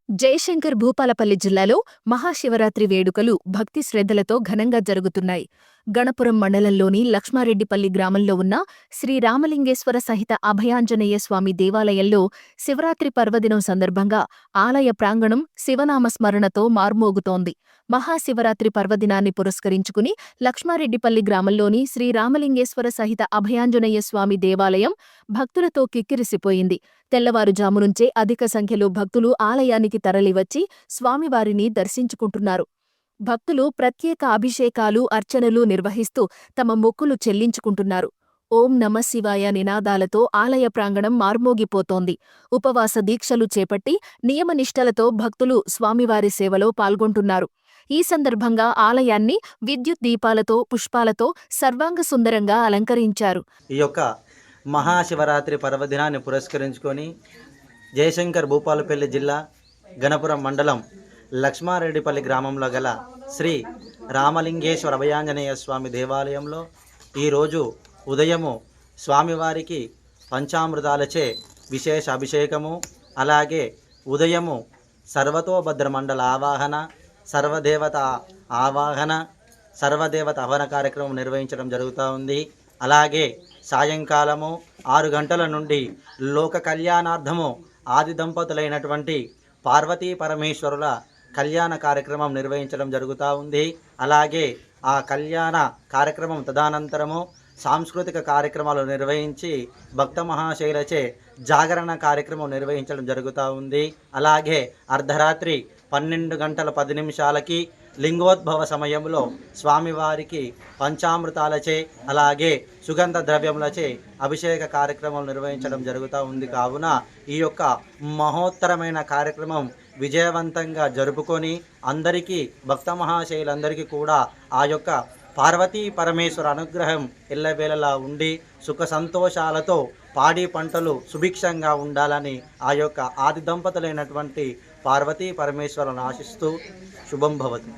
జయశంకర్ భూపాలపల్లి జిల్లాలో మహాశివరాత్రి వేడుకలు భక్తి శ్రద్ధలతో ఘనంగా జరుగుతున్నాయి. గణపురం మండలంలోని లక్ష్మారెడ్డిపల్లి గ్రామంలో ఉన్న శ్రీ రామలింగేశ్వర సహిత అభయాంజనేయ స్వామి దేవాలయంలో శివరాత్రి పర్వదినం సందర్భంగా ఆలయ ప్రాంగణం శివనామస్మరణతో మార్మోగుతోంది. మహాశివరాత్రి పర్వదినాన్ని పురస్కరించుకుని లక్ష్మారెడ్డిపల్లి గ్రామంలోని శ్రీ రామలింగేశ్వర సహిత అభయాంజనేయ స్వామి దేవాలయం భక్తులతో కిక్కిరిసిపోయింది. తెల్లవారుజామునుంచే అధిక సంఖ్యలో భక్తులు ఆలయానికి తరలివచ్చి స్వామివారిని దర్శించుకుంటున్నారు. భక్తులు ప్రత్యేక అభిషేకాలు, అర్చనలు నిర్వహిస్తూ తమ మొక్కులు చెల్లించుకుంటున్నారు. ఓం నమ శివాయ నినాదాలతో ఆలయ ప్రాంగణం మార్మోగిపోతోంది. ఉపవాస దీక్షలు చేపట్టి నియమనిష్టలతో భక్తులు స్వామివారి సేవలో పాల్గొంటున్నారు. ఈ సందర్భంగా ఆలయాన్ని విద్యుత్ దీపాలతో, పుష్పాలతో సర్వాంగ సుందరంగా అలంకరించారు. ఈ యొక్క మహాశివరాత్రి పర్వదినాన్ని పురస్కరించుకొని జయశంకర్ భూపాలపల్లి జిల్లా గణపురం మండలం లక్ష్మారెడ్డిపల్లి గ్రామంలో గల శ్రీ రామలింగేశ్వర అభయాంజనేయ స్వామి దేవాలయంలో ఈరోజు ఉదయము స్వామివారికి పంచామృతాలచే విశేష అభిషేకము, అలాగే ఉదయము సర్వతోభద్ర మండల ఆవాహన, సర్వదేవత ఆవాహన, సర్వదేవత హవన కార్యక్రమం నిర్వహించడం జరుగుతూ ఉంది. అలాగే సాయంకాలము 6 గంటల నుండి లోక కళ్యాణార్థము ఆది దంపతులైనటువంటి పార్వతీ పరమేశ్వరుల కళ్యాణ కార్యక్రమం నిర్వహించడం జరుగుతూ ఉంది. అలాగే ఆ కళ్యాణ కార్యక్రమం తదనంతరము సాంస్కృతిక కార్యక్రమాలు నిర్వహించి భక్త మహాశైలచే జాగరణ కార్యక్రమం నిర్వహించడం జరుగుతూ ఉంది. అలాగే అర్ధరాత్రి 12 గంటల 10 నిమిషాలకి లింగోద్భవ సమయంలో స్వామివారికి పంచామృతాలచే, అలాగే సుగంధ ద్రవ్యములచే అభిషేక కార్యక్రమాలు నిర్వహించడం జరుగుతూ ఉంది. కావున ఈ యొక్క మహోత్తరమైన కార్యక్రమం విజయవంతంగా జరుపుకొని అందరికీ భక్త మహాశైలందరికీ కూడా ఆ యొక్క పార్వతీ పరమేశ్వర అనుగ్రహం ఎల్లవేళలా ఉండి సుఖ సంతోషాలతో పాడి పంటలు సుభిక్షంగా ఉండాలని ఆ యొక్క ఆది దంపతులైనటువంటి పార్వతీ పరమేశ్వరులను ఆశిస్తూ శుభం భవతు.